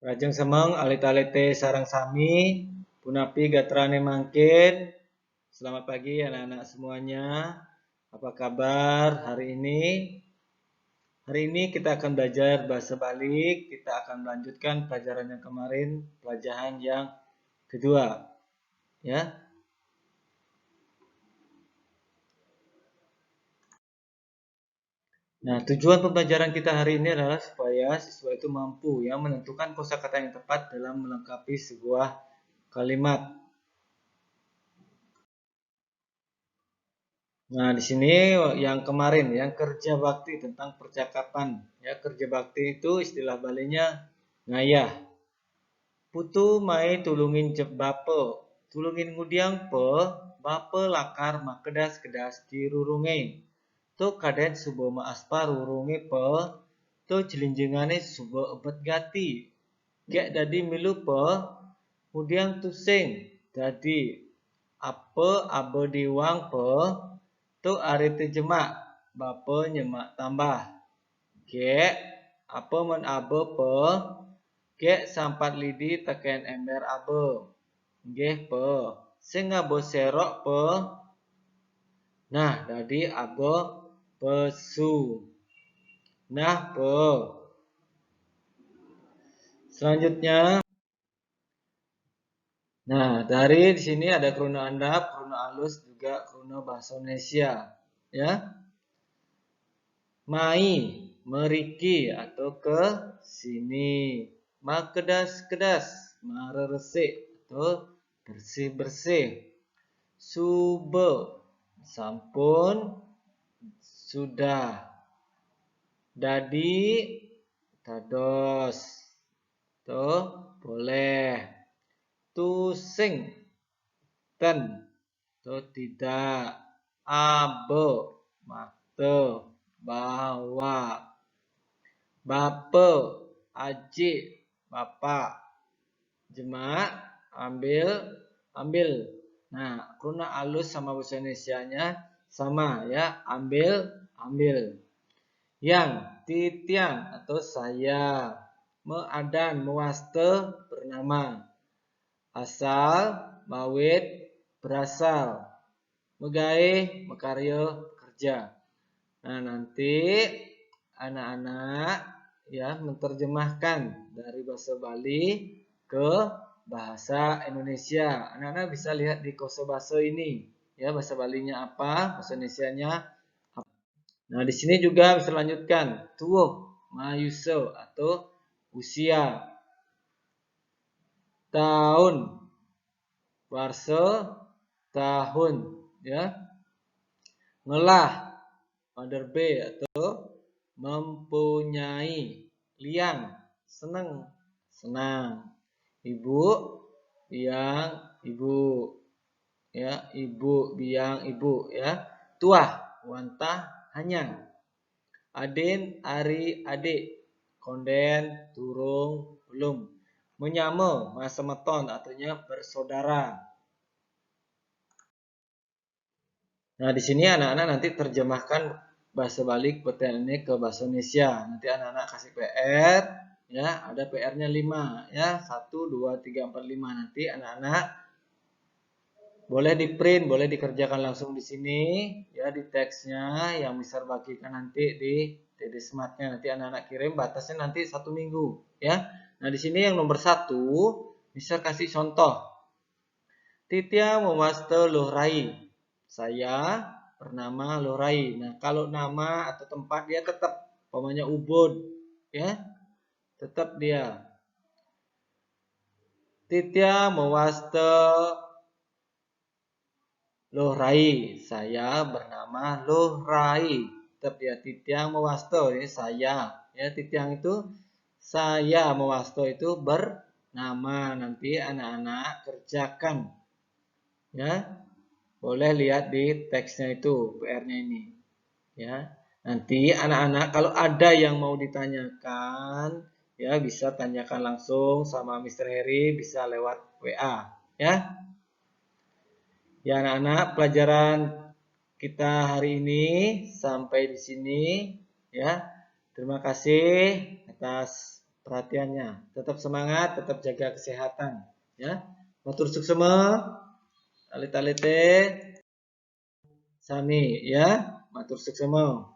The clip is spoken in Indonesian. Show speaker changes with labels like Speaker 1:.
Speaker 1: Rajeng semeng alit-alite sareng sami, punapi gatrane mangkin. Selamat pagi anak-anak semuanya. Apa kabar hari ini? Hari ini kita akan belajar bahasa Bali. Kita akan melanjutkan pelajaran yang kemarin, pelajaran yang kedua. Ya. Nah, tujuan pembelajaran kita hari ini adalah supaya siswa itu mampu menentukan kosakata yang tepat dalam melengkapi sebuah kalimat. Nah, di sini yang kemarin yang kerja bakti tentang percakapan. Ya, kerja bakti itu istilah Balinya ngayah. Putu mai tulungin jeb bape. Tulungin ngudiang pe, bape lakar makedas-kedas di rurunge. To kadet subo ma aspa rurunge pe, to jelinjengane subo ebet gati. Gek dadi milu pe, ngudiang tusing. Dadi apa abe diwang pe, tu ari terjemak bapa nyemak tambah gek apa men abe pe gek sampat lidi teken ember abe nggih pe sing abo serok pe nah dadi abe pesu nah pe selanjutnya. Nah, dari di sini ada kruna andap, kruna alus, juga kruna bahasa Indonesia, ya. Mai, meriki atau ke sini. Makedas-kedas, mareresik atau bersih-bersih. Sube, sampun, sudah. Dadi, dados. Tuh, boleh. Tusing, ten, tuh tidak. Abe, makte. Bawa bape aji bapak jemaah ambil. Nah, kuna alus sama bahasa Indonesianya sama ya, ambil. Yang titiang atau saya, meadan mewaste bernama, asal mawit berasal, megawe mekarya kerja. Nah, nanti anak-anak ya menerjemahkan dari bahasa Bali ke bahasa Indonesia. Anak-anak bisa lihat di kosabasa ini ya, bahasa Balinya apa, bahasa Indonesianya apa. Nah, di sini juga bisa lanjutkan tuwuh mayuso atau usia, tahun, warsa, tahun ya. Ngelah Mother B atau mempunyai, liang, senang, ibu, biang, ibu, ya, ibu, biang, ibu, ya, tuah, wantah, hanyang, adin, ari, adik, konden, turung, belum, menyama, masa meton, artinya bersaudara. Nah, di sini anak-anak nanti terjemahkan bahasa Bali ini ke bahasa Indonesia. Nanti anak-anak kasih PR, ya, ada PR-nya 5, ya, 1, 2, 3, 4, 5. Nanti anak-anak boleh di print, boleh dikerjakan langsung di sini, ya, di teksnya yang bisa bagikan nanti di TD Smart-nya. Nanti anak-anak kirim, batasnya nanti 1 minggu, ya. Nah, di sini yang nomor 1 bisa kasih contoh. Titia mewaste luhrai. Saya bernama Lorai. Nah, kalau nama atau tempat dia tetap, umpamanya Ubud, ya, tetap dia. Titia mewaste Lorai. Saya bernama Lorai. Tetap dia Titiang mewaste, ya, saya. Ya, Titiang itu saya, mewaste itu bernama. Nanti anak-anak kerjakan. Ya. Boleh lihat di teksnya itu, PR-nya ini. Ya. Nanti anak-anak kalau ada yang mau ditanyakan, ya bisa tanyakan langsung sama Mr. Heri, bisa lewat WA, ya. Ya anak-anak, pelajaran kita hari ini sampai di sini, ya. Terima kasih atas perhatiannya. Tetap semangat, tetap jaga kesehatan. Ya, matur suksema, alite-alite, sami ya, matur suksema.